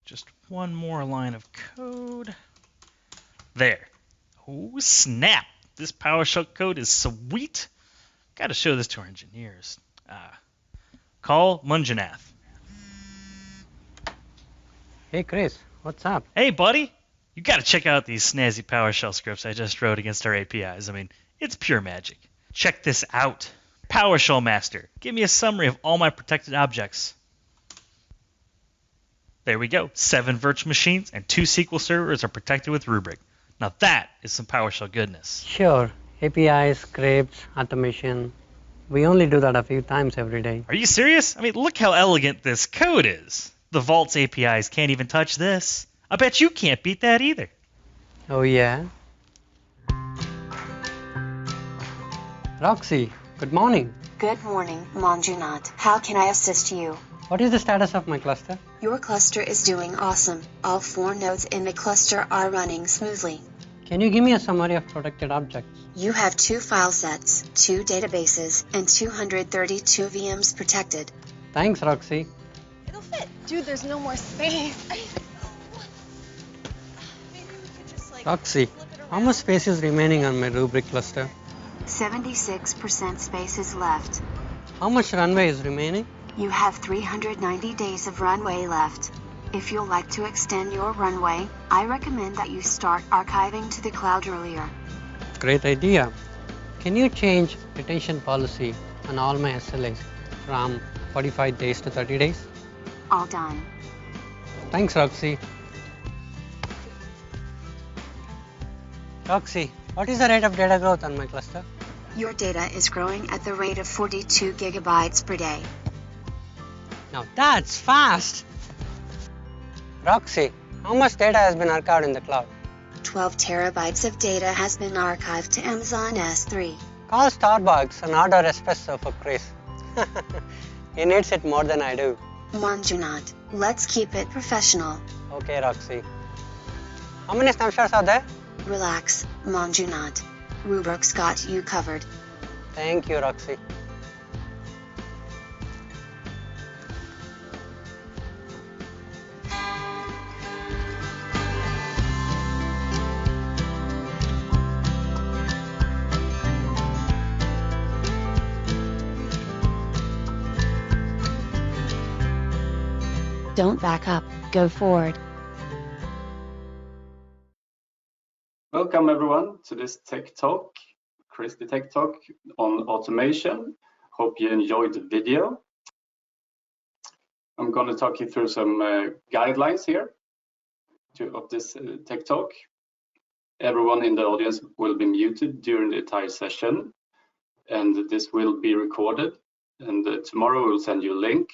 Just one more line of code. There. Oh, snap. This PowerShell code is sweet. Got to show this to our engineers. Call Munjanath. Hey Chris, what's up? Hey, buddy. You got to check out these snazzy PowerShell scripts I just wrote against our APIs. I mean, it's pure magic. Check this out. PowerShell Master. Give me a summary of all my protected objects. There we go. 7 virtual machines and 2 SQL servers are protected with Rubrik. Now that is some PowerShell goodness. Sure, APIs, scripts, automation. We only do that a few times every day. Are you serious? I mean, look how elegant this code is. The Vault's APIs can't even touch this. I bet you can't beat that either. Oh yeah? Roxy, good morning. Good morning, Manjunath. How can I assist you? What is the status of my cluster? Your cluster is doing awesome. All 4 nodes in the cluster are running smoothly. Can you give me a summary of protected objects? You have 2 file sets, 2 databases, and 232 VMs protected. Thanks, Roxy. It'll fit. Dude, there's no more space. Roxy, how much space is remaining on my Rubrik cluster? 76% space is left. How much runway is remaining? You have 390 days of runway left. If you'd like to extend your runway, I recommend that you start archiving to the cloud earlier. Great idea. Can you change retention policy on all my SLAs from 45 days to 30 days? All done. Thanks, Roxy. Roxy, what is the rate of data growth on my cluster? Your data is growing at the rate of 42 gigabytes per day. Now that's fast! Roxy, how much data has been archived in the cloud? 12 terabytes of data has been archived to Amazon S3. Call Starbucks and order espresso for Chris. He needs it more than I do. Manjunath, let's keep it professional. Okay, Roxy. How many snapshots are there? Relax, Manjunath. Rubrik's got you covered. Thank you, Roxy. Don't back up, go forward. Welcome everyone to this Tech Talk, Cristie Tech Talk on automation. Hope you enjoyed the video. I'm going to talk you through some guidelines here of this Tech Talk. Everyone in the audience will be muted during the entire session, and this will be recorded. And tomorrow we'll send you a link,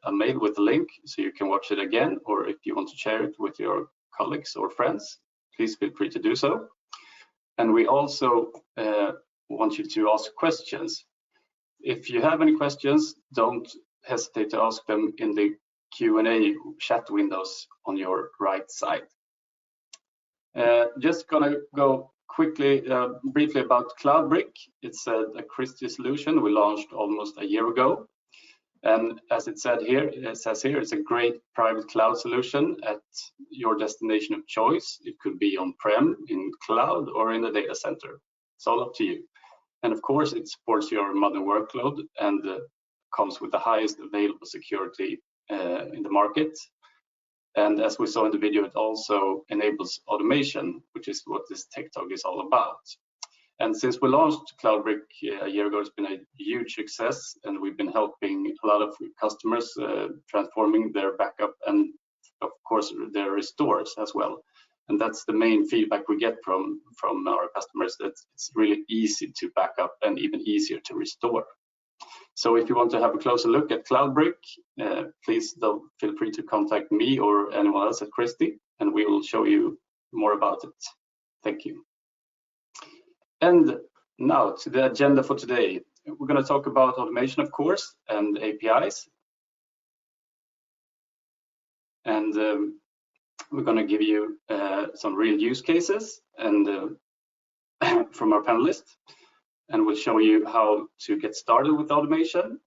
a mail with a link, so you can watch it again, or if you want to share it with your colleagues or friends, please feel free to do so. And we also want you to ask questions. If you have any questions, don't hesitate to ask them in the Q&A chat windows on your right side. Just gonna go quickly, briefly about CloudBrick. It's a Cristie solution we launched almost a year ago. And as it says here, it's a great private cloud solution at your destination of choice. It could be on-prem, in cloud, or in a data center. It's all up to you. And of course, it supports your modern workload and comes with the highest available security in the market. And as we saw in the video, it also enables automation, which is what this Tech Talk is all about. And since we launched CloudBrick a year ago, it's been a huge success, and we've been helping a lot of customers transforming their backup and, of course, their restores as well. And that's the main feedback we get from our customers, that it's really easy to back up and even easier to restore. So if you want to have a closer look at CloudBrick, please feel free to contact me or anyone else at Cristie, and we will show you more about it. Thank you. And now to the agenda for today. We're going to talk about automation, of course, and APIs. And we're going to give you some real use cases and from our panelists. And we'll show you how to get started with automation.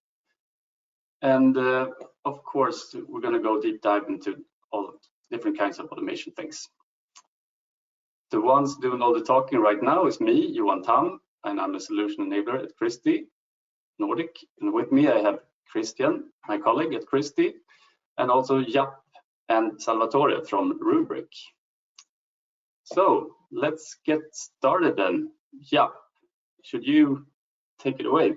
And of course, we're going to go deep dive into all different kinds of automation things. The ones doing all the talking right now is me, Johan Tam, and I'm a solution enabler at Cristie Nordic. And with me, I have Christian, my colleague at Cristie, and also Jaap and Salvatore from Rubrik. So let's get started then. Jaap, should you take it away?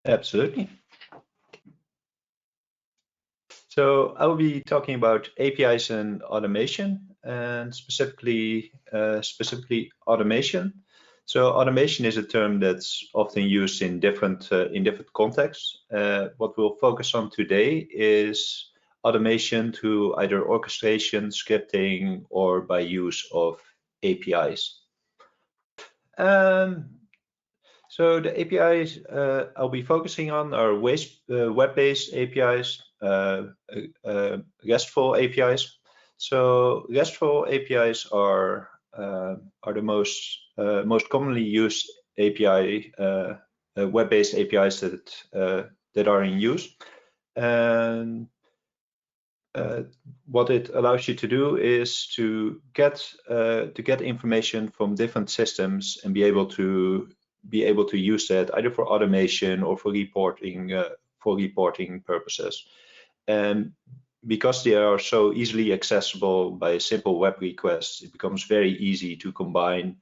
Absolutely. So I will be talking about APIs and automation, and specifically automation. So automation is a term that's often used in different contexts. What we'll focus on today is automation through either orchestration, scripting, or by use of APIs. So the APIs I'll be focusing on are web-based APIs, RESTful APIs. So RESTful APIs are the most commonly used API web-based APIs that are in use. And what it allows you to do is to get information from different systems and be able to use that either for automation or for reporting purposes. And because they are so easily accessible by a simple web request, it becomes very easy to combine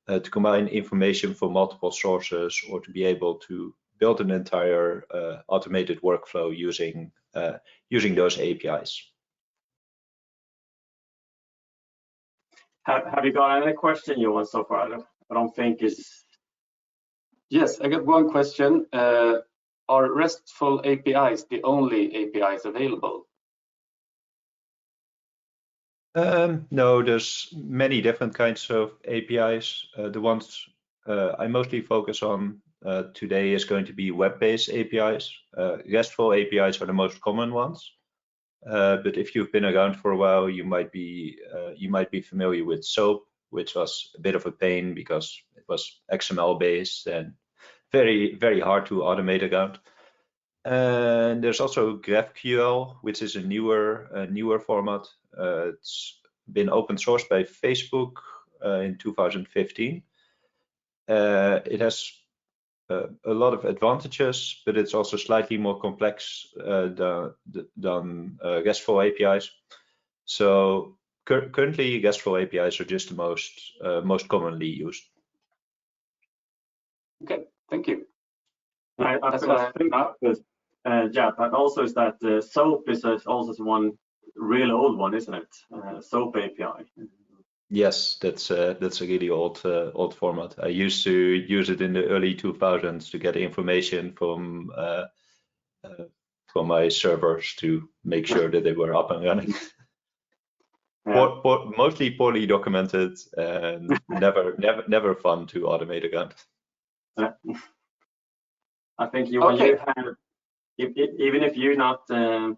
information from multiple sources, or to be able to build an entire automated workflow using those APIs. Have you got any question, Johan, so far? I don't think is. Yes, I got one question. Are RESTful APIs the only APIs available? No, there's many different kinds of APIs. The ones I mostly focus on today is going to be web-based APIs. RESTful APIs are the most common ones. But if you've been around for a while, you might be familiar with SOAP, which was a bit of a pain because it was XML based and very, very hard to automate around. And there's also GraphQL, which is a newer format. It's been open sourced by Facebook in 2015. It has a lot of advantages, but it's also slightly more complex than RESTful APIs. So currently, RESTful APIs are just the most commonly used. Okay, thank you. I think that also is that SOAP is also one really old one, isn't it? SOAP API. Yes, that's a really old format. I used to use it in the early 2000s to get information from my servers to make sure that they were up and running. Yeah. Mostly poorly documented and never fun to automate again. I think you have, even if you're not a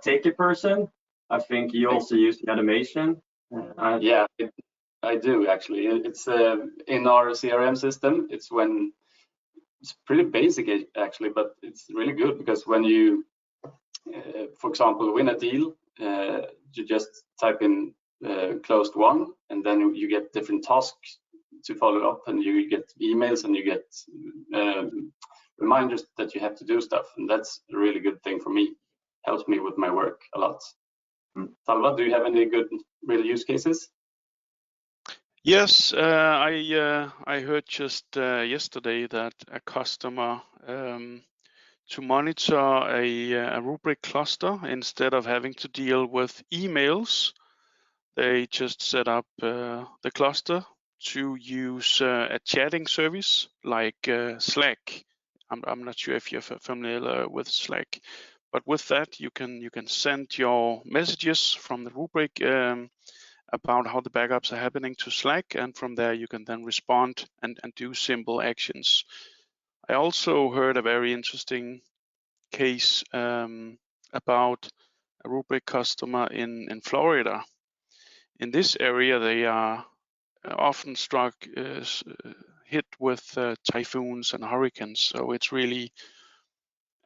techie person, I think you also use the automation. Yeah, I do actually. It's in our CRM system. It's pretty basic actually, but it's really good because when you, for example, win a deal, you just type in closed won, and then you get different tasks to follow up, and you get emails, and you get reminders that you have to do stuff, and that's a really good thing for me. Helps me with my work a lot. Salva, do you have any good real use cases? Yes, I heard just yesterday that a customer to monitor a Rubrik cluster, instead of having to deal with emails, they just set up the cluster to use a chatting service like Slack. I'm not sure if you're familiar with Slack, but with that you can send your messages from the Rubrik about how the backups are happening to Slack, and from there you can then respond and do simple actions. I also heard a very interesting case about a Rubrik customer in Florida. In this area, they are often hit with typhoons and hurricanes, so it's really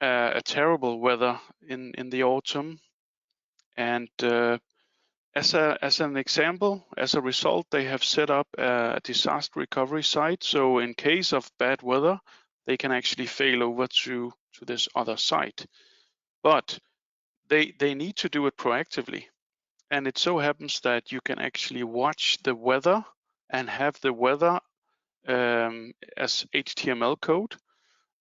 a terrible weather in the autumn. And as an example, as a result, they have set up a disaster recovery site. So in case of bad weather, they can actually fail over to this other site. But they need to do it proactively. And it so happens that you can actually watch the weather and have the weather as HTML code.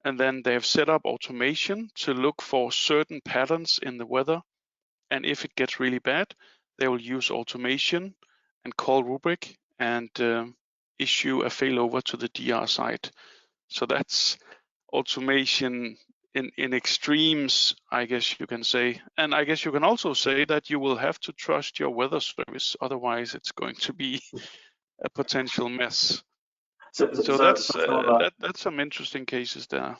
And then they have set up automation to look for certain patterns in the weather. And if it gets really bad, they will use automation and call Rubrik and issue a failover to the DR site. So that's automation in extremes, I guess you can say. And I guess you can also say that you will have to trust your weather service, otherwise it's going to be a potential mess. So that's some interesting cases there.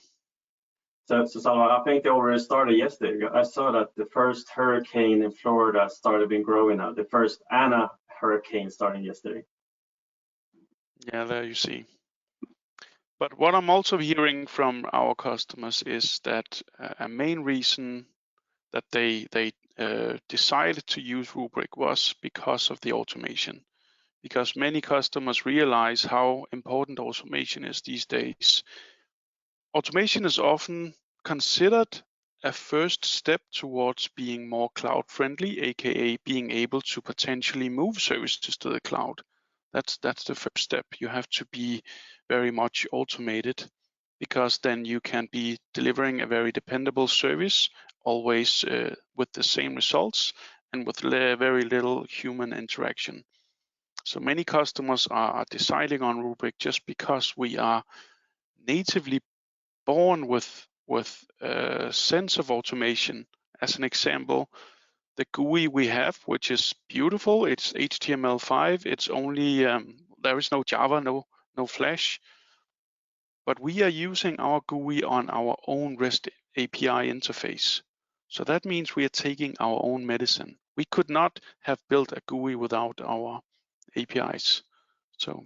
So I think they already started yesterday. I saw that the first hurricane in Florida started been growing now. The first Anna hurricane starting yesterday. Yeah, there you see. But what I'm also hearing from our customers is that a main reason that they decided to use Rubrik was because of the automation. Because many customers realize how important automation is these days. Automation is often considered a first step towards being more cloud friendly, aka being able to potentially move services to the cloud. That's the first step. You have to be very much automated, because then you can be delivering a very dependable service, always with the same results and with very little human interaction. So many customers are deciding on Rubrik just because we are natively born with a sense of automation. As an example, the GUI we have, which is beautiful, it's HTML5. It's only there is no Java, no Flash, but we are using our GUI on our own REST API interface. So that means we are taking our own medicine. We could not have built a GUI without our APIs. So.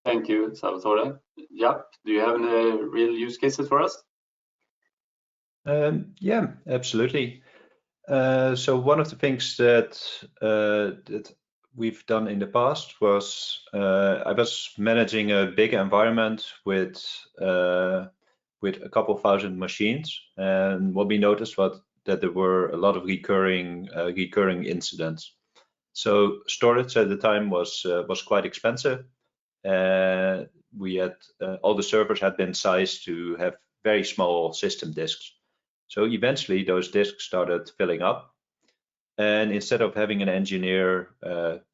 Thank you, Salvatore. Jaap, do you have any real use cases for us? Yeah, absolutely. So one of the things that we've done in the past was I was managing a big environment with a couple thousand machines, and what we noticed was that there were a lot of recurring incidents. So storage at the time was quite expensive. We had all the servers had been sized to have very small system disks. So eventually those disks started filling up, and instead of having an engineer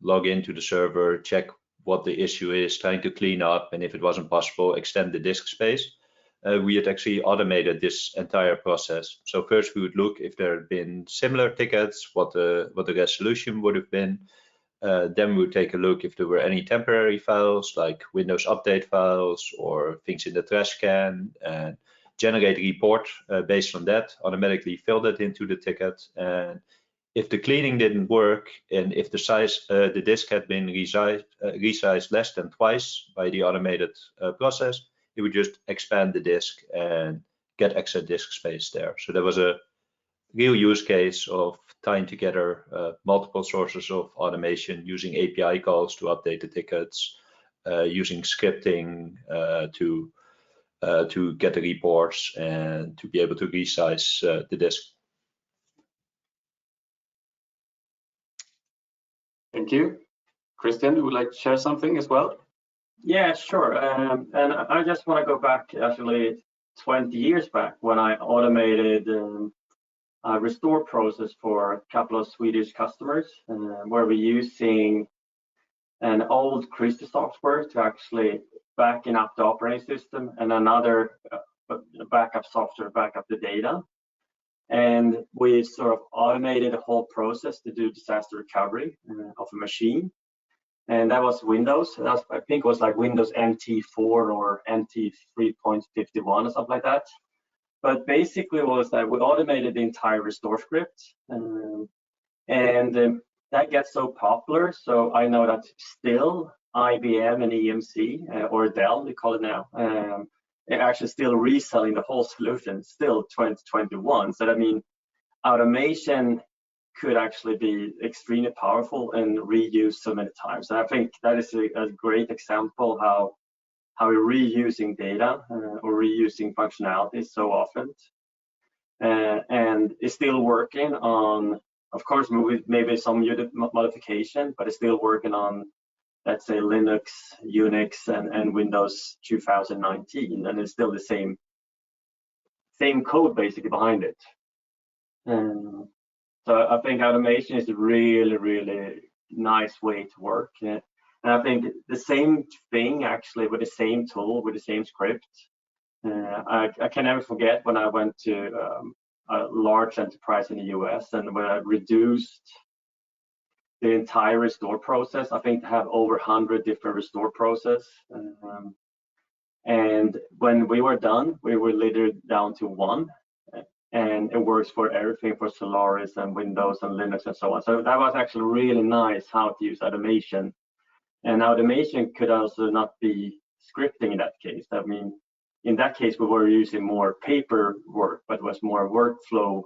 log into the server, check what the issue is, trying to clean up, and if it wasn't possible, extend the disk space, we had actually automated this entire process. So first we would look if there had been similar tickets, what the resolution would have been. Then we would take a look if there were any temporary files like Windows Update files or things in the trash can, and generate a report based on that, automatically fill that into the ticket. And if the cleaning didn't work, and if the disk had been resized less than twice by the automated process, it would just expand the disk and get extra disk space there. So there was a real use case of tying together multiple sources of automation, using API calls to update the tickets, using scripting to get the reports and to be able to resize the disk. Thank you. Christian, would you like to share something as well? Yeah, sure. And I just want to go back actually 20 years back when I automated a restore process for a couple of Swedish customers, where we're using an old Cristie software to actually backing up the operating system, and another backup software back up the data. And we sort of automated the whole process to do disaster recovery of a machine. And that was Windows. I think it was like Windows NT 4 or NT 3.51 or something like that. But basically, it was that we automated the entire restore script, and that gets so popular. So I know that still IBM and EMC or Dell, we call it now, actually still reselling the whole solution, still 2021. So I mean, automation could actually be extremely powerful and reused so many times. And I think that is a great example how we're reusing data or reusing functionality so often. And it's still working on, of course, maybe some modification, but it's still working on, let's say, Linux, Unix, and Windows 2019, and it's still the same code basically behind it. So I think automation is a really, really nice way to work. And I think the same thing actually with the same tool, with the same script. I can never forget when I went to a large enterprise in the US, and when I reduced the entire restore process, I think they have over 100 different restore process. And when we were done, we were literally down to one. And it works for everything for Solaris and Windows and Linux and so on. So that was actually really nice how to use automation. And automation could also not be scripting in that case. I mean, in that case, we were using more paperwork, but it was more workflow,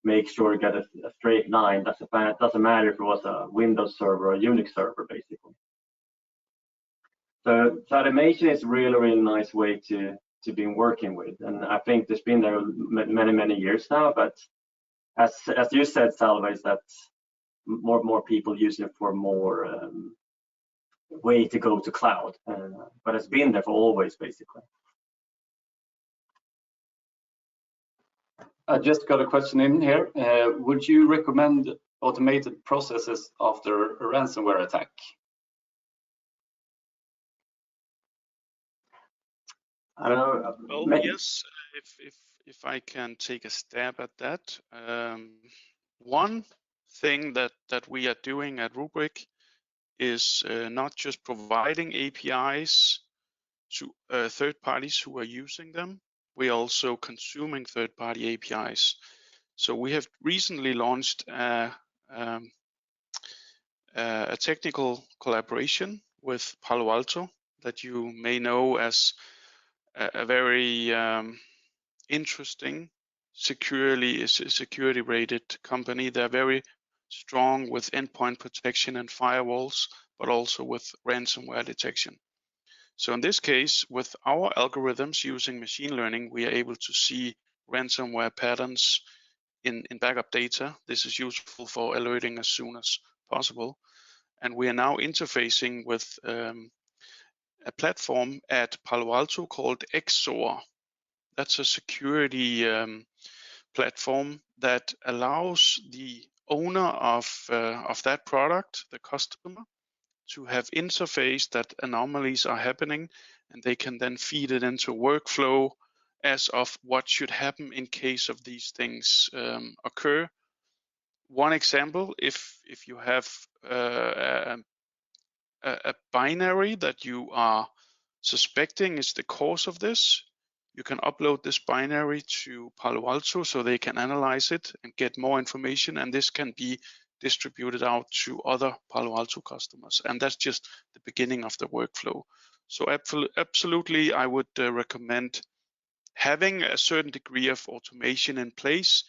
make sure you get a straight line. Doesn't matter if it was a Windows server or a Unix server, basically. So automation is really, really nice way to be working with, and I think it's been there many years now. But as you said, Salve, is that more people use it for more way to go to cloud, but it's been there for always, basically. I just got a question in here. Would you recommend automated processes after a ransomware attack? I don't know. Well, yes, if I can take a stab at that. One thing that we are doing at Rubrik is not just providing APIs to third parties who are using them, we're also consuming third-party APIs. So we have recently launched a technical collaboration with Palo Alto that you may know as a very interesting security rated company. They're very strong with endpoint protection and firewalls, but also with ransomware detection. So in this case, with our algorithms using machine learning, we are able to see ransomware patterns in backup data. This is useful for alerting as soon as possible. And we are now interfacing with a platform at Palo Alto called XSOAR. That's a security platform that allows the owner of that product, the customer, to have interface that anomalies are happening, and they can then feed it into workflow as of what should happen in case of these things occur. One example, if you have a binary that you are suspecting is the cause of this, you can upload this binary to Palo Alto so they can analyze it and get more information, and this can be distributed out to other Palo Alto customers. And that's just the beginning of the workflow. So absolutely, I would recommend having a certain degree of automation in place.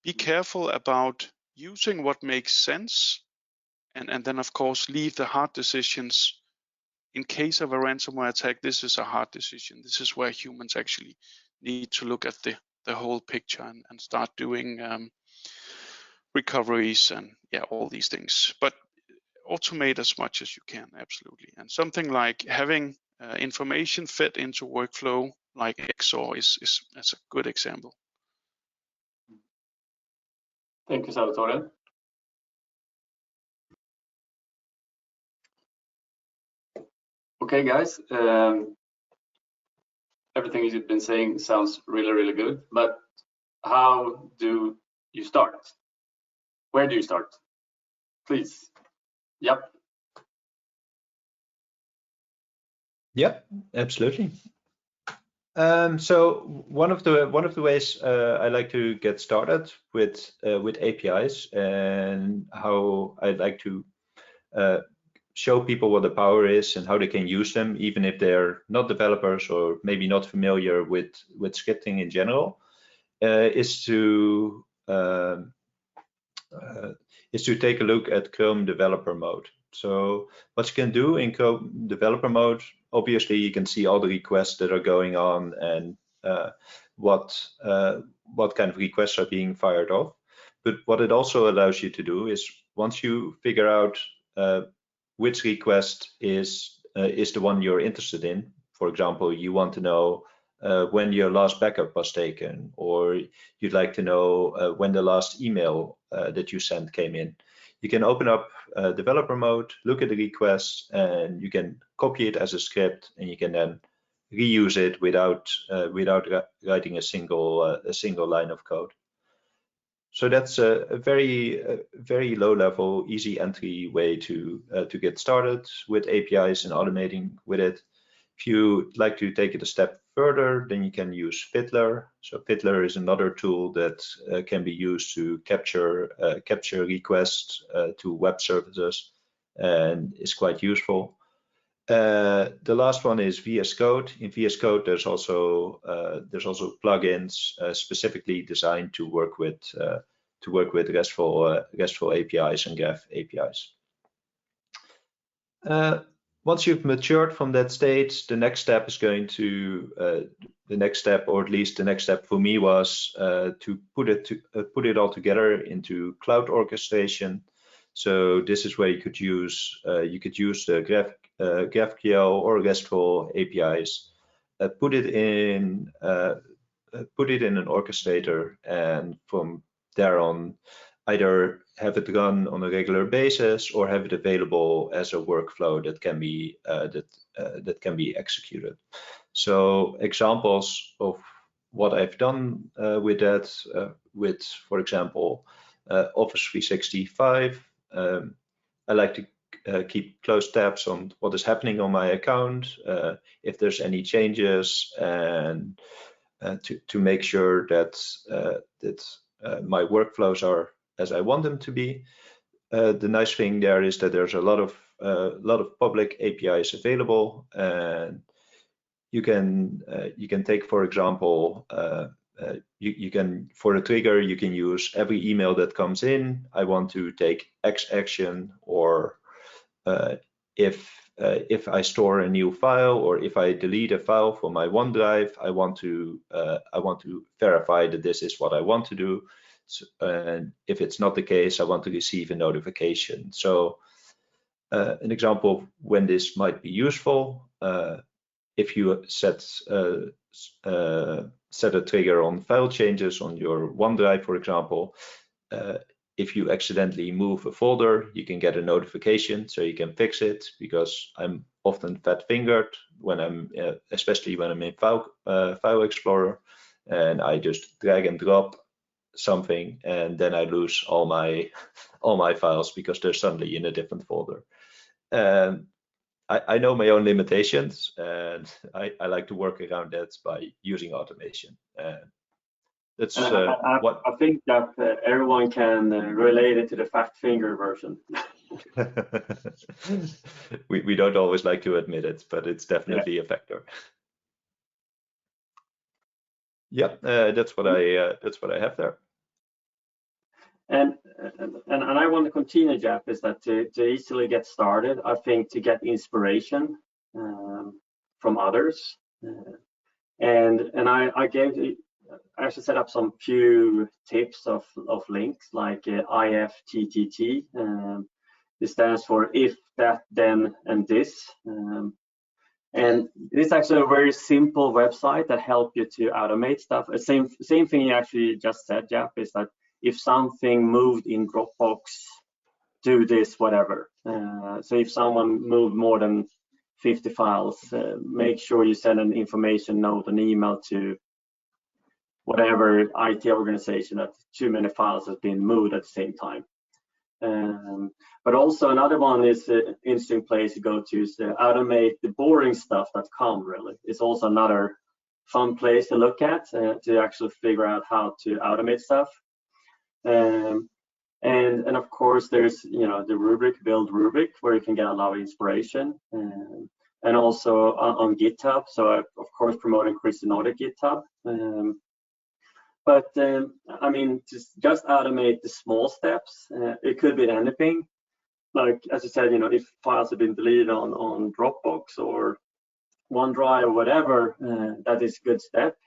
Be careful about using what makes sense, and then of course leave the hard decisions. In case of a ransomware attack, this is a hard decision. This is where humans actually need to look at the whole picture and start doing recoveries and all these things. But automate as much as you can, absolutely. And something like having information fed into workflow like XOR is a good example. Thank you, Salvatore. Okay, guys. Everything you've been saying sounds really, really good. But how do you start? Where do you start? Please. Yep. Yep, absolutely. So one of the ways I like to get started with APIs, and how I'd like to show people what the power is and how they can use them, even if they're not developers or maybe not familiar with scripting in general, is to take a look at Chrome developer mode. So what you can do in Chrome developer mode, obviously you can see all the requests that are going on and what kind of requests are being fired off. But what it also allows you to do is, once you figure out which request is the one you're interested in, for example, you want to know when your last backup was taken, or you'd like to know when the last email that you sent came in, you can open up developer mode, look at the request, and you can copy it as a script, and you can then reuse it without writing a single line of code. So that's a very low level, easy entry way to get started with APIs and automating with it. If you'd like to take it a step further, then you can use Fiddler. So Fiddler is another tool that can be used to capture requests to web services, and is quite useful. The last one is VS Code. In VS Code, there's also plugins specifically designed to work with RESTful APIs and Graph APIs. Once you've matured from that stage, the next step is going to the next step for me was to put it all together into cloud orchestration. So this is where you could use the GraphQL or RESTful APIs, put it in an orchestrator, and from there on, either have it run on a regular basis or have it available as a workflow that can be executed. So examples of what I've done with that, with, for example, Office 365. I like to keep close tabs on what is happening on my account, if there's any changes, and to make sure that my workflows are as I want them to be. The nice thing there is that there's a lot of public APIs available, and you can take, for example, you can, for a trigger, you can use every email that comes in. I want to take X action, or if I store a new file, or if I delete a file from my OneDrive, I want to verify that this is what I want to do. So, and if it's not the case, I want to receive a notification. So an example of when this might be useful, if you set a trigger on file changes on your OneDrive, for example, if you accidentally move a folder, you can get a notification, so you can fix it, because I'm often fat-fingered when I'm, especially when I'm in File Explorer, and I just drag and drop something, and then I lose all my files because they're suddenly in a different folder. I know my own limitations, and I like to work around that by using automation. That's what I think that everyone can relate it to the fat finger version. we don't always like to admit it, but it's definitely a factor. Yeah, that's what I have there. And I want to continue, Jeff, is that to easily get started, I think to get inspiration from others, and I actually set up some few tips of links, like IFTTT. It stands for if, that, then, and this. And it's actually a very simple website that helps you to automate stuff. Same thing you actually just said, Jeff, is that if something moved in Dropbox, do this, whatever. So if someone moved more than 50 files, make sure you send an information note, an email to whatever IT organization that too many files have been moved at the same time. But also another one is an interesting place to go to is to automate the boring stuff.com. Really, it's also another fun place to look at to actually figure out how to automate stuff. And of course, there's the rubric, build rubric, where you can get a lot of inspiration, and also on GitHub. So I, of course, promoting Cristie Nordic GitHub. But I mean, just automate the small steps. It could be anything. Like, as I said, if files have been deleted on Dropbox or OneDrive or whatever, that is a good step.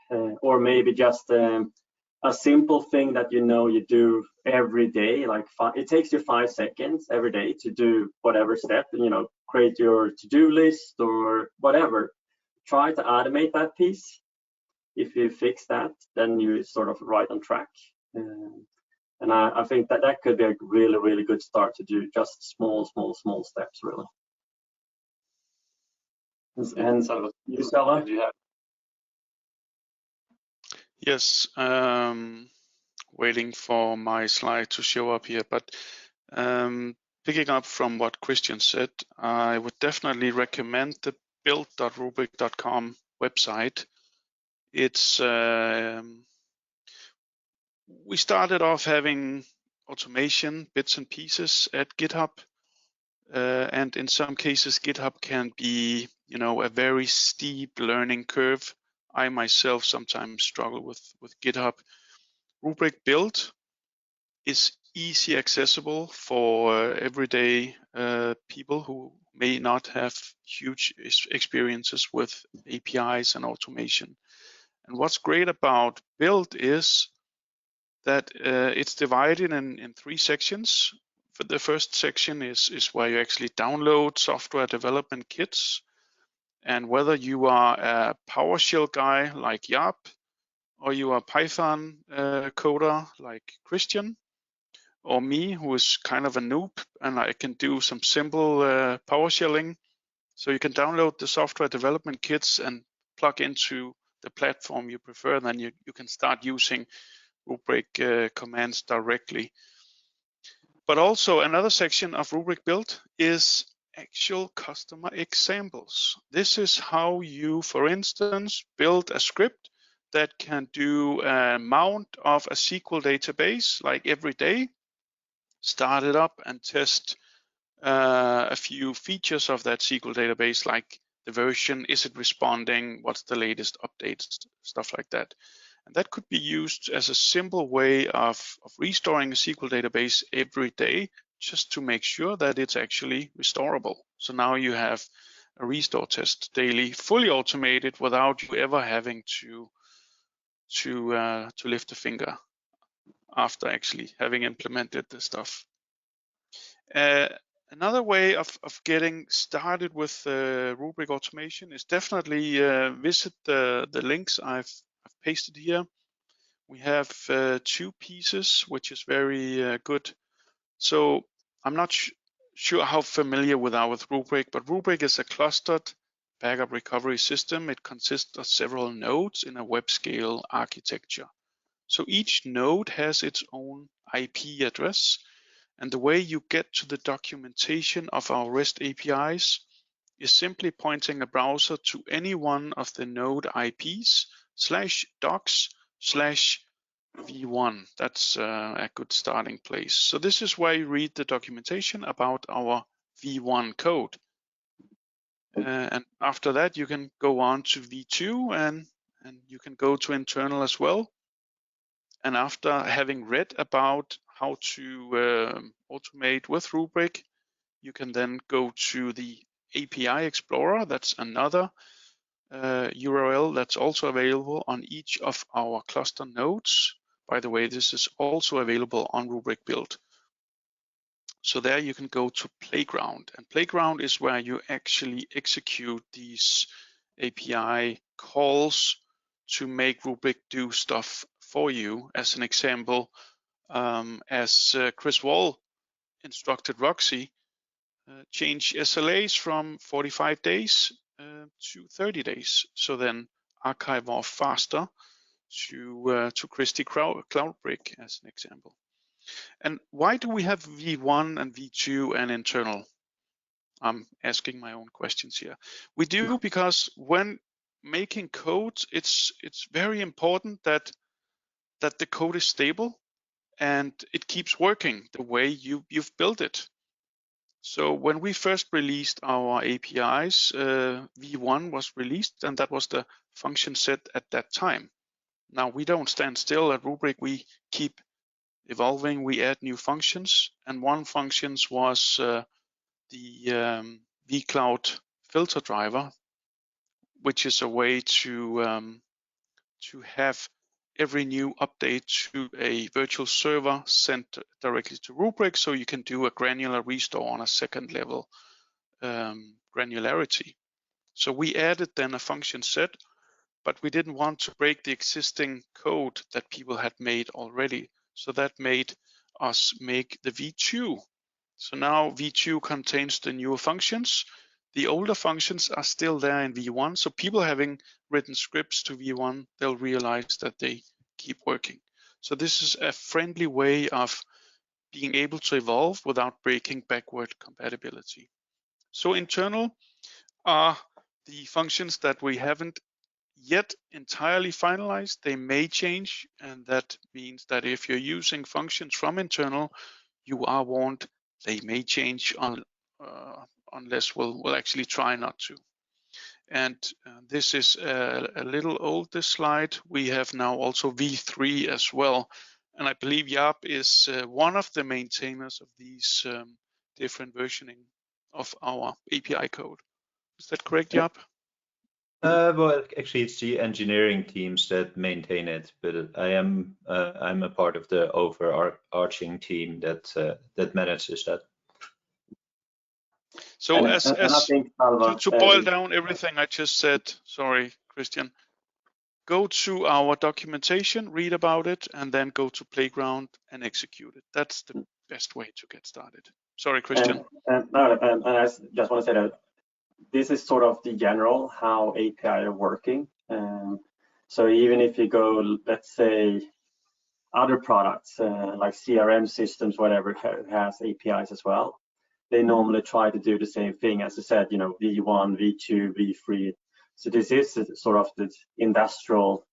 Or maybe just a simple thing that you do every day. Like it takes you 5 seconds every day to do whatever step. Create your to-do list or whatever. Try to automate that piece. If you fix that, then you're sort of right on track. And I think that could be a really, really good start to do just small steps, really. And you, Stella? Yes, waiting for my slide to show up here, but picking up from what Christian said, I would definitely recommend the build.rubrik.com website. It's we started off having automation bits and pieces at GitHub, and in some cases GitHub can be a very steep learning curve. I myself sometimes struggle with GitHub. Rubrik Build is easy accessible for everyday people who may not have huge experiences with APIs and automation. And what's great about Build is that it's divided in 3 sections. For the first section is where you actually download software development kits. And whether you are a PowerShell guy like Jaap, or you are a Python coder like Christian, or me, who is kind of a noob, and I can do some simple PowerShelling. So you can download the software development kits and plug into the platform you prefer. Then you can start using Rubrik commands directly. But also another section of Rubrik Build is actual customer examples. This is how you, for instance, build a script that can do a mount of a SQL database like every day, start it up and test a few features of that SQL database, like the version, is it responding, what's the latest updates, stuff like that. And that could be used as a simple way of restoring a SQL database every day, just to make sure that it's actually restorable. So now you have a restore test daily, fully automated, without you ever having to lift a finger after actually having implemented the stuff. Another way of getting started with Rubrik automation is definitely visit the links I've pasted here. We have 2 pieces, which is very good. So I'm not sure how familiar with Rubrik, but Rubrik is a clustered backup recovery system. It consists of several nodes in a web scale architecture. So each node has its own IP address. And the way you get to the documentation of our REST APIs is simply pointing a browser to any one of the node IPs /docs/v1. That's a good starting place. So this is where you read the documentation about our v1 code. And after that, you can go on to v2 and you can go to internal as well. And after having read about how to automate with Rubrik, you can then go to the API Explorer. That's another URL that's also available on each of our cluster nodes. By the way, this is also available on Rubrik Build. So there you can go to Playground, and Playground is where you actually execute these API calls to make Rubrik do stuff for you. As an example, as Chris Wall instructed Roxy, change SLAs from 45 days to 30 days. So then archive off faster to Cristie Cloudbrick as an example. And why do we have V1 and V2 and internal? I'm asking my own questions here. We do because when making code, it's very important that the code is stable and it keeps working the way you've built it. So when we first released our APIs, V1 was released, and that was the function set at that time. Now we don't stand still at Rubrik. We keep evolving. We add new functions, and one function was the vCloud filter driver, which is a way to have every new update to a virtual server sent directly to Rubrik, so you can do a granular restore on a second level granularity. So we added then a function set, but we didn't want to break the existing code that people had made already. So that made us make the V2. So now V2 contains the newer functions. The older functions are still there in V1. So people having written scripts to V1, they'll realize that they keep working. So this is a friendly way of being able to evolve without breaking backward compatibility. So internal are the functions that we haven't yet entirely finalized. They may change, and that means that if you're using functions from internal, you are warned they may change unless we'll actually try not to. And this is a little old, this slide. We have now also V3 as well. And I believe Jaap is one of the maintainers of these different versioning of our API code. Is that correct, Jaap? Well, actually, it's the engineering teams that maintain it, but I'm a part of the overarching team that manages that. So to boil down everything I just said, sorry, Christian, go to our documentation, read about it, and then go to Playground and execute it. That's the best way to get started. Sorry, Christian. And I just want to say that this is sort of the general how API are working. So even if you go, let's say, other products like CRM systems, whatever, has APIs as well. They normally try to do the same thing, as I said, you know, V1, V2, V3. So this is sort of the industrial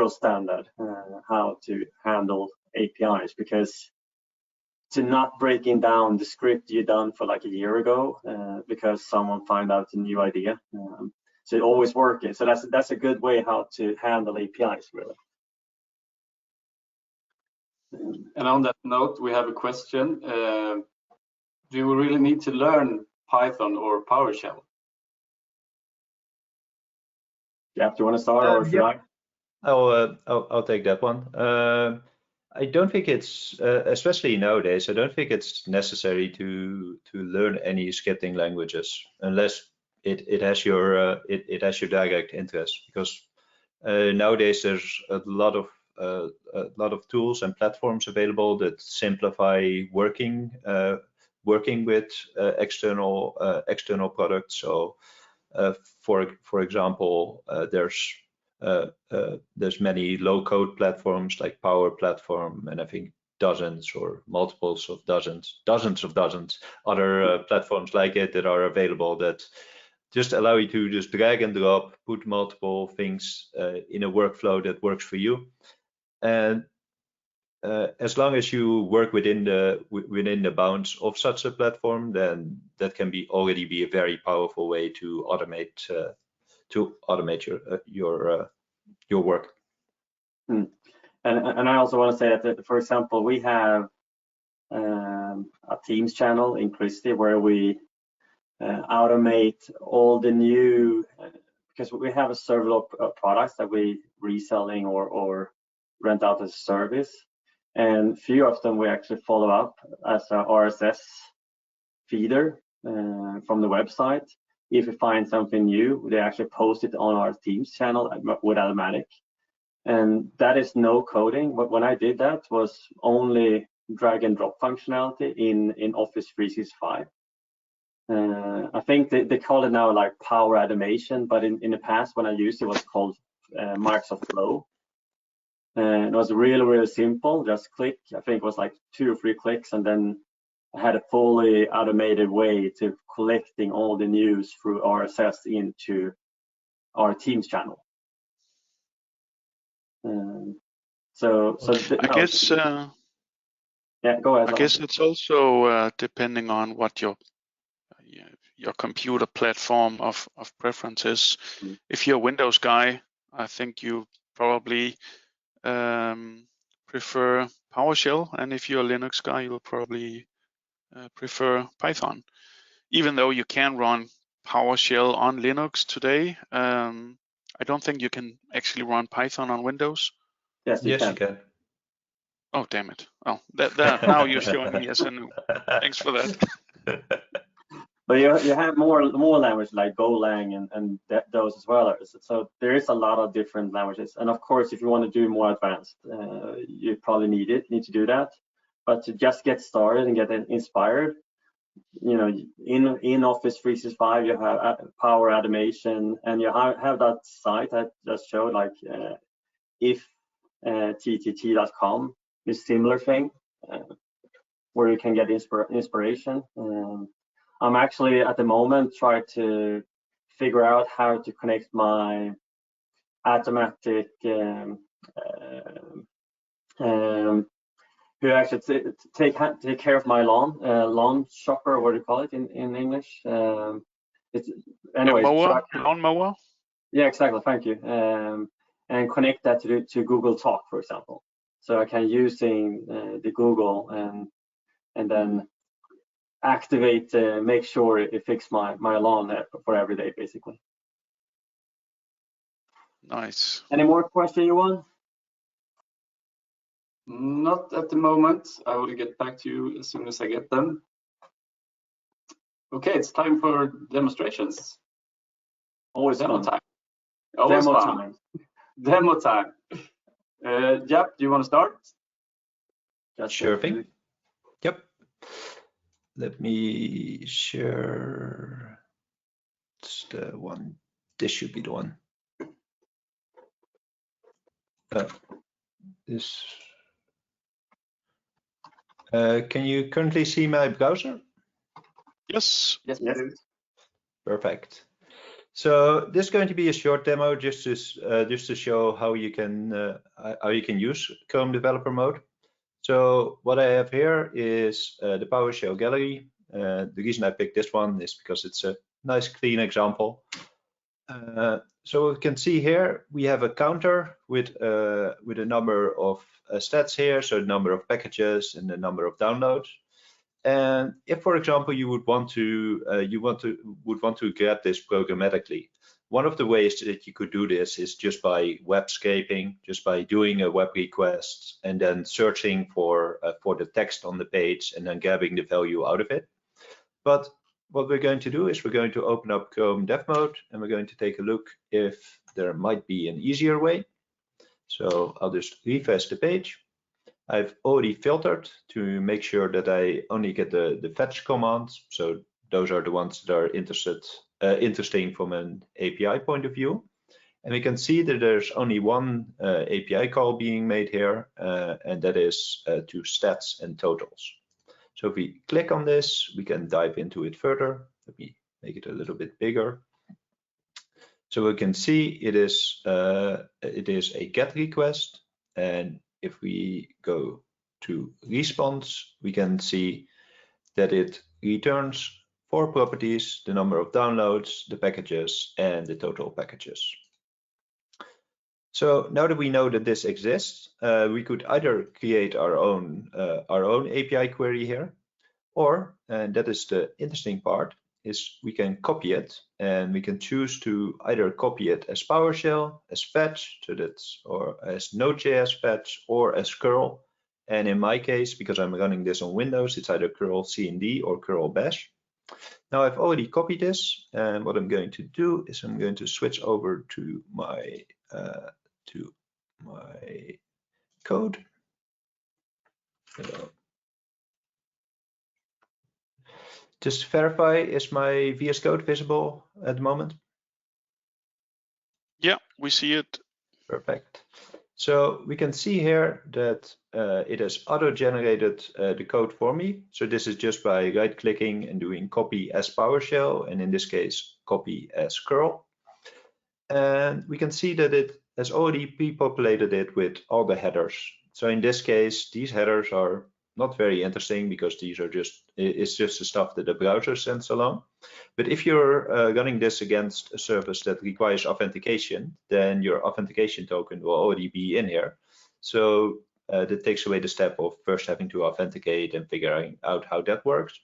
standard how to handle APIs, because to not breaking down the script you done for like a year ago because someone found out a new idea. So it always working. So that's a good way how to handle APIs, really. And on that note, we have a question. Do you really need to learn Python or PowerShell? Jeff, do you want to start, or should I? I'll take that one. I don't think it's, especially nowadays, I don't think it's necessary to learn any scripting languages unless it has your direct interest, because nowadays there's a lot of tools and platforms available that simplify working with external products. So for example, there's many low-code platforms like Power Platform, and I think dozens or multiples of dozens other platforms like it that are available that just allow you to just drag and drop, put multiple things in a workflow that works for you. And as long as you work within the bounds of such a platform, then that can already be a very powerful way to automate your work. And I also want to say that, for example, we have a Teams channel in Cristie where we automate all the new, because we have a several products that we reselling or rent out as a service, and few of them we actually follow up as a RSS feeder from the website. If we find something new, they actually post it on our Teams channel with automatic, and that is no coding. But when I did that, was only drag and drop functionality in Office 365. I think they call it now like Power Automation, but in the past when I used it, was called Microsoft Flow. And it was really simple, just click. I think it was like 2 or 3 clicks, and then I had a fully automated way to collecting all the news through RSS into our Teams channel. I guess. Yeah, go ahead. I guess it's also depending on what your computer platform of preference is. Mm. If you're a Windows guy, I think you probably prefer PowerShell, and if you're a Linux guy, you'll probably prefer Python. Even though you can run PowerShell on Linux today, I don't think you can actually run Python on Windows. Yes, you can. Oh, damn it. Oh, that now you're showing me as a noob. Thanks for that. But you have more languages like Golang and those as well. So there is a lot of different languages. And of course, if you want to do more advanced, you probably need to do that. But to just get started and get inspired, in Office 365, you have Power Automation, and you have that site I just showed, like ifttt.com, is similar thing, where you can get inspiration. I'm actually at the moment trying to figure out how to connect my automatic who actually take care of my lawn chopper, what do you call it in English? It's anyway. Lawn mower. Yeah, exactly. Thank you. And connect that to Google Talk, for example. So I can using the Google and then activate, make sure it fix my lawn for every day, basically. Nice. Any more questions, Johan? Not at the moment. I will get back to you as soon as I get them. Okay, it's time for demonstrations. Always demo fun. time. Always Demo fun. time. Demo time. Yep, do you want to start? Sure thing. Yep. Let me share. It's the one. This should be the one. This. Can you currently see my browser? Yes. Yes. Perfect. So this is going to be a short demo just to show how you can use Chrome Developer Mode. So what I have here is the PowerShell gallery. The reason I picked this one is because it's a nice clean example. So we can see here we have a counter with a number of stats here, so the number of packages and the number of downloads. And if, for example, you would want to get this programmatically, one of the ways that you could do this is just by web scraping, just by doing a web request and then searching for the text on the page and then grabbing the value out of it. But what we're going to do is we're going to open up Chrome Dev Mode and we're going to take a look if there might be an easier way. So I'll just refresh the page. I've already filtered to make sure that I only get the fetch commands. So those are the ones that are interesting from an API point of view. And we can see that there's only one API call being made here, and that is to stats and totals. So if we click on this, we can dive into it further. Let me make it a little bit bigger. So we can see it is a GET request, and if we go to response, we can see that it returns 4 properties: the number of downloads, the packages, and the total packages. So now that we know that this exists, we could either create our own API query here, or, and that is the interesting part, is we can copy it, and we can choose to either copy it as PowerShell, as fetch, so that's, or as Node.js fetch, or as curl. And in my case, because I'm running this on Windows, it's either curl cmd or curl bash. Now I've already copied this, and what I'm going to do is I'm going to switch over to my code. So, just to verify, is my VS Code visible at the moment? Yeah, we see it. Perfect. So we can see here that it has auto-generated the code for me. So this is just by right-clicking and doing copy as PowerShell, and in this case, copy as curl. And we can see that it has already pre-populated it with all the headers. So in this case, these headers are not very interesting because these are it's just the stuff that the browser sends along. But if you're running this against a service that requires authentication, then your authentication token will already be in here. So that takes away the step of first having to authenticate and figuring out how that works.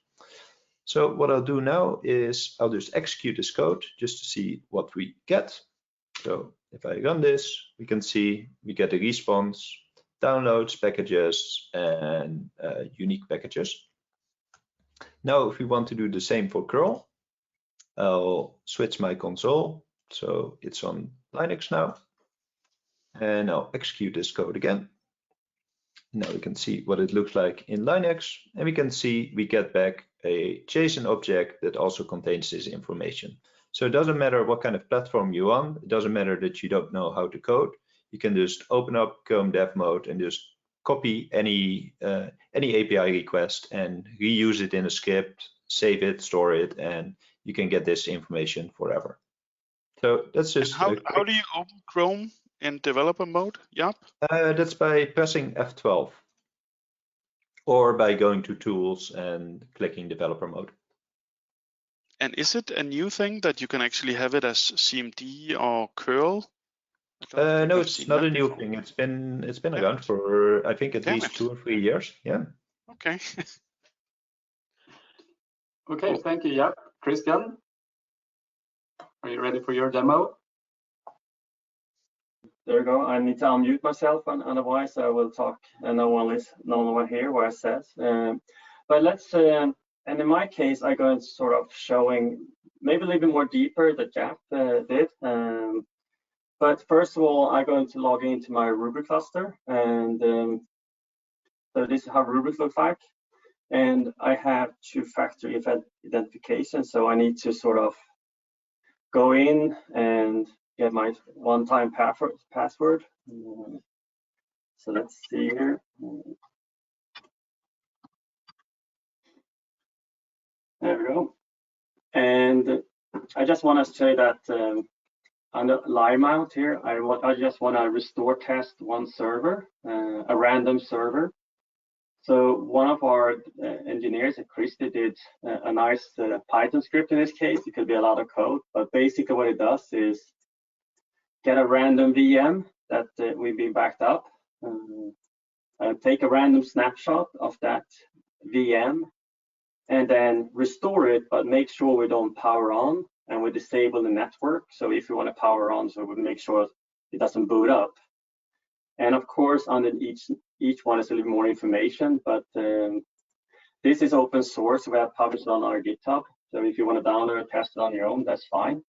So what I'll do now is I'll just execute this code just to see what we get. So if I run this, we can see we get a response, downloads, packages, and unique packages. Now, if we want to do the same for curl, I'll switch my console. So it's on Linux now. And I'll execute this code again. Now we can see what it looks like in Linux. And we can see we get back a JSON object that also contains this information. So it doesn't matter what kind of platform you're on. It doesn't matter that you don't know how to code. You can just open up Chrome Dev Mode and just copy any API request and reuse it in a script, save it, store it, and you can get this information forever. So that's just how do you open Chrome in developer mode? Yep. That's by pressing F12 or by going to tools and clicking developer mode. And is it a new thing that you can actually have it as CMD or curl? No, it's not a new thing. It's been around for I think at least 2 or 3 years. Yeah. Okay. Okay, thank you. Yeah, Christian, are you ready for your demo? There we go. I need to unmute myself, and otherwise I will talk and no one hear what I says. But let's. And in my case, I'm going to sort of showing maybe a little bit more deeper that Jap did. But first of all, I'm going to log into my Ruby cluster, and so this is how Ruby looks like. And I have two-factor identification, so I need to sort of go in and get my one-time password. So let's see here. There we go. And I just want to say that on the live mount here, I just want to restore test one server, a random server. So one of our engineers at Cristie did a nice Python script in this case. It could be a lot of code, but basically what it does is get a random VM that will be backed up, take a random snapshot of that VM, and then restore it, but make sure we don't power on and we disable the network. So if you want to power on, so we make sure it doesn't boot up. And of course, under each one is a little more information, but this is open source. We have published it on our GitHub. So if you want to download and test it on your own, that's fine.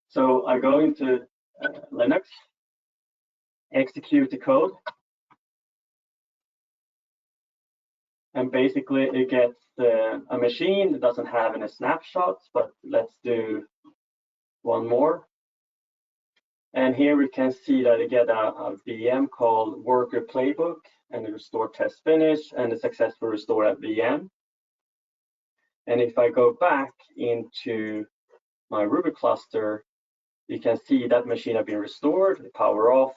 So I go into Linux, execute the code, and basically it gets a machine that doesn't have any snapshots, but let's do one more. And here we can see that I get a VM called worker playbook and the restore test finish and the successful restore at VM. And if I go back into my Ruby cluster, you can see that machine has been restored, the power off,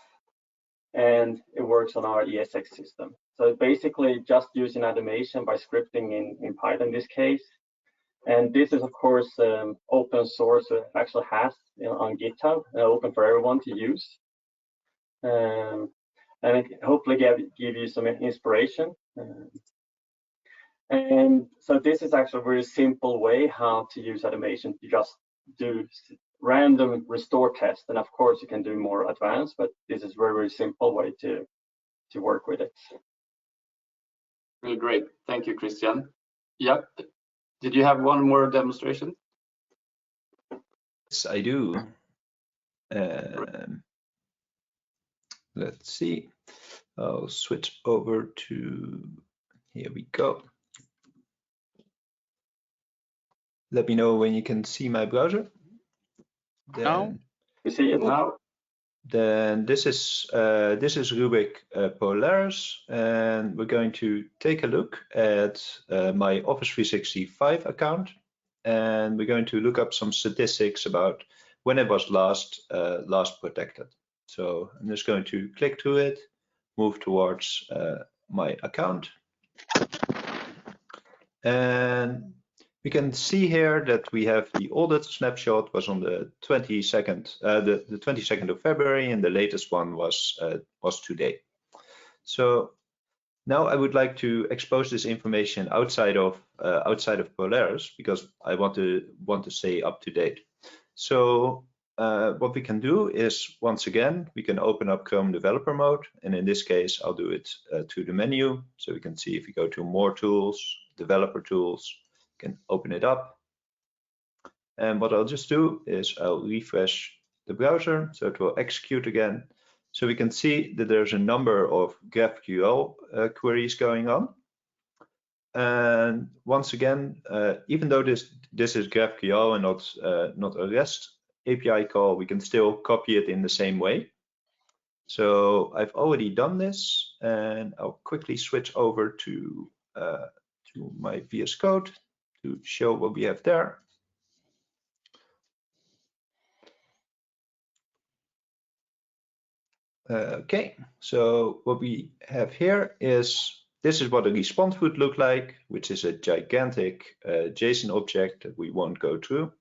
and it works on our ESX system. So it's basically just using automation by scripting in Python in this case. And this is, of course, open source. It actually has on GitHub, open for everyone to use. And it hopefully give you some inspiration. And so this is actually a very simple way how to use automation to just do random restore test. And of course, you can do more advanced, but this is a very, very simple way to work with it. Really great. Thank you, Christian. Yep. Did you have one more demonstration? Yes, I do. Let's see. I'll switch over to, here we go. Let me know when you can see my browser. Now, you see it now. Then this is Rubrik Polaris, and we're going to take a look at my Office 365 account, and we're going to look up some statistics about when it was last protected. So I'm just going to click to it, move towards my account, and we can see here that we have the oldest snapshot was on the 22nd, the 22nd of February, and the latest one was today. So now I would like to expose this information outside of Polaris, because I want to stay up to date. So what we can do is, once again, we can open up Chrome Developer Mode, and in this case, I'll do it to the menu. So we can see if we go to More Tools, Developer Tools, we can open it up. And what I'll just do is I'll refresh the browser, so it will execute again. So we can see that there's a number of GraphQL queries going on. And once again, even though this is GraphQL and not a REST API call, we can still copy it in the same way. So I've already done this, and I'll quickly switch over to my VS Code to show what we have there. Okay, so what we have here is, this is what a response would look like, which is a gigantic JSON object that we won't go through.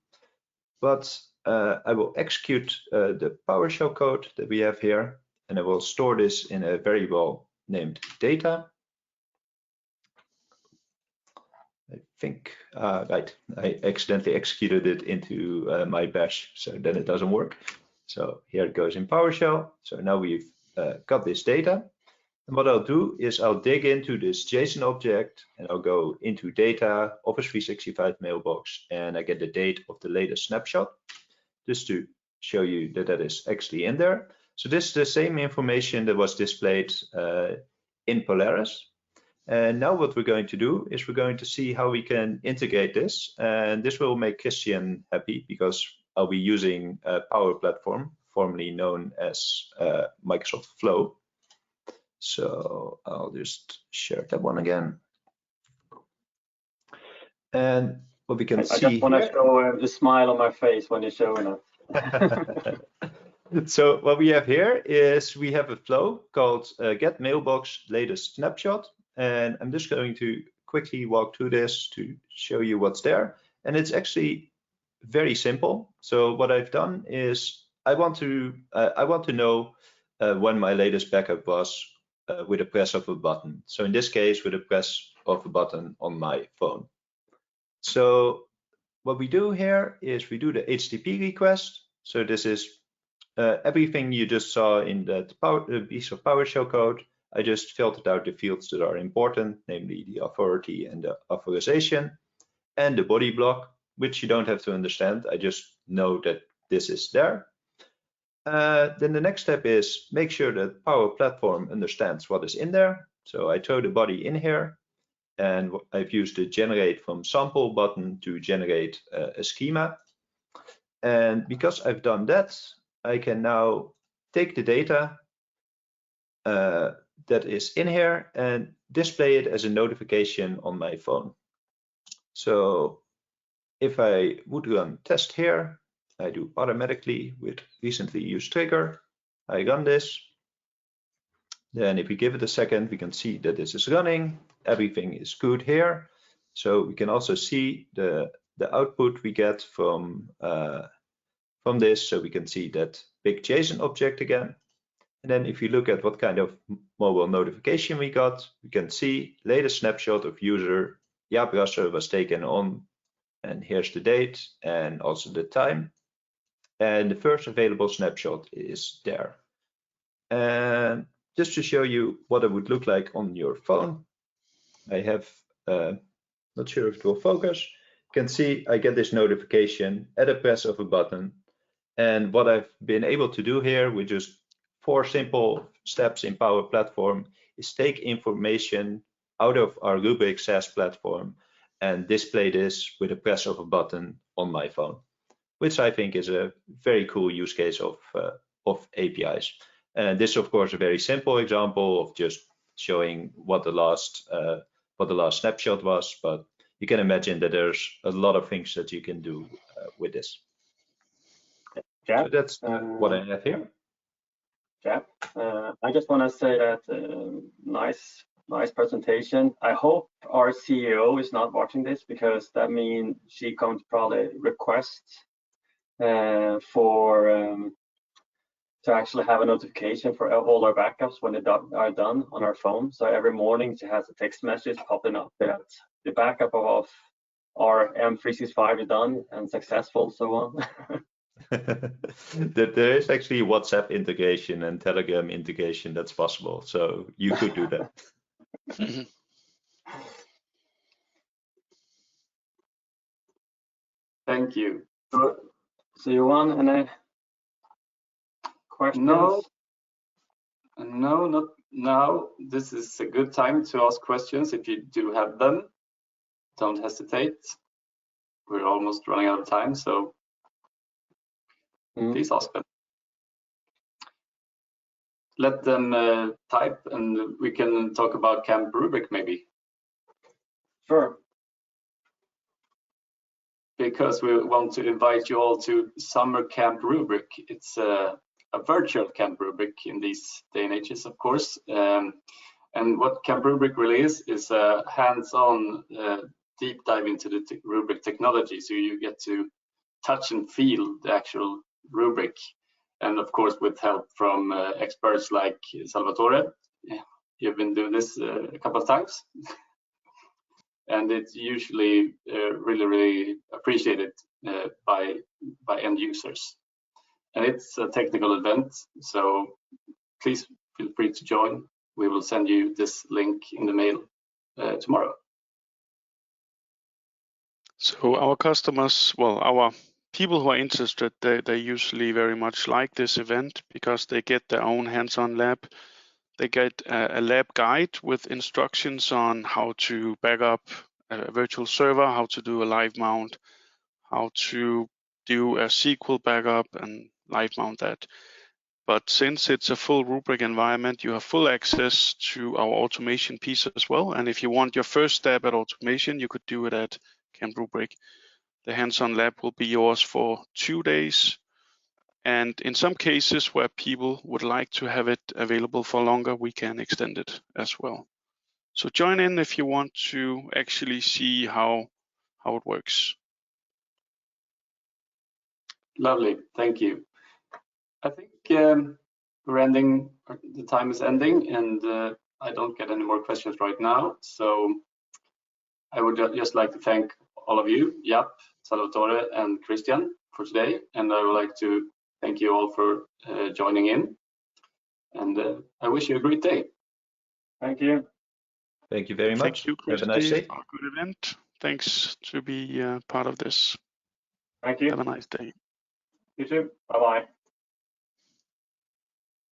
But I will execute the PowerShell code that we have here, and I will store this in a variable named data. I think, right, I accidentally executed it into my bash, so then it doesn't work. So here it goes in PowerShell. So now we've got this data. And what I'll do is I'll dig into this JSON object, and I'll go into data, Office 365 mailbox, and I get the date of the latest snapshot, just to show you that that is actually in there. So this is the same information that was displayed in Polaris. And now what we're going to do is we're going to see how we can integrate this. And this will make Christian happy, because I'll be using Power Platform, formerly known as Microsoft Flow. So I'll just share that one again. And what we can see I just want to show the smile on my face when you're showing it. So what we have here is we have a flow called get mailbox latest snapshot. And I'm just going to quickly walk through this to show you what's there. And it's actually very simple. So what I've done is I want to know when my latest backup was with a press of a button. So in this case, with a press of a button on my phone. So what we do here is we do the HTTP request. So this is everything you just saw in that piece of PowerShell code. I just filtered out the fields that are important, namely the authority and the authorization, and the body block, which you don't have to understand. I just know that this is there. Then the next step is make sure that Power Platform understands what is in there. So I throw the body in here, and I've used the generate from sample button to generate a schema. And because I've done that, I can now take the data that is in here and display it as a notification on my phone. So if I would run test here, I do automatically with recently used trigger. I run this. Then if we give it a second, we can see that this is running. Everything is good here. So we can also see the output we get from this. So we can see that big JSON object again. And then if you look at what kind of mobile notification we got, we can see latest snapshot of user Jaap Rasser was taken on, and here's the date and also the time. And the first available snapshot is there. And just to show you what it would look like on your phone, I have, not sure if it will focus. You can see I get this notification at a press of a button. And what I've been able to do here with just 4 simple steps in Power Platform is take information out of our Rubrik SaaS platform and display this with a press of a button on my phone, which I think is a very cool use case of APIs. And this is, of course, a very simple example of just showing what the last snapshot was, but you can imagine that there's a lot of things that you can do with this. Jeff, So that's what I have here. Jeff, I just want to say that nice presentation. I hope our CEO is not watching this, because that means she can probably request to actually have a notification for all our backups when they are done on our phone. So every morning she has a text message popping up that the backup of our M365 is done and successful, so on. There is actually WhatsApp integration and Telegram integration that's possible, so you could do that. Thank you. So Johan, any questions? No, not now. This is a good time to ask questions if you do have them. Don't hesitate. We're almost running out of time, so please ask them. Let them type, and we can talk about Camp Rubric maybe. Sure. Because we want to invite you all to Summer Camp Rubric. It's a virtual Camp Rubric in these day and ages, of course. And what Camp Rubric really is a hands-on deep dive into the rubric technology. So you get to touch and feel the actual rubric. And of course, with help from experts like Salvatore. You've been doing this a couple of times. And it's usually really appreciated by end users. And it's a technical event, so please feel free to join. We will send you this link in the mail tomorrow. So our customers, well, our people who are interested, they usually very much like this event because they get their own hands-on lab. They get a lab guide with instructions on how to back up a virtual server, how to do a live mount, how to do a SQL backup and live mount that. But since it's a full rubric environment, you have full access to our automation piece as well. And if you want your first step at automation, you could do it at Camp Rubric. The hands-on lab will be yours for 2 days. And in some cases where people would like to have it available for longer, we can extend it as well. So join in if you want to actually see how it works. Lovely, thank you. I think we're ending, the time is ending, and I don't get any more questions right now. So I would just like to thank all of you, Jaap, Salvatore, and Christian for today. And I would like to thank you all for joining in. And I wish you a great day. Thank you. Thank you very much. Thank you, Cristie. Have a nice day. Good event. Thanks to be part of this. Thank you. Have a nice day. You too. Bye-bye.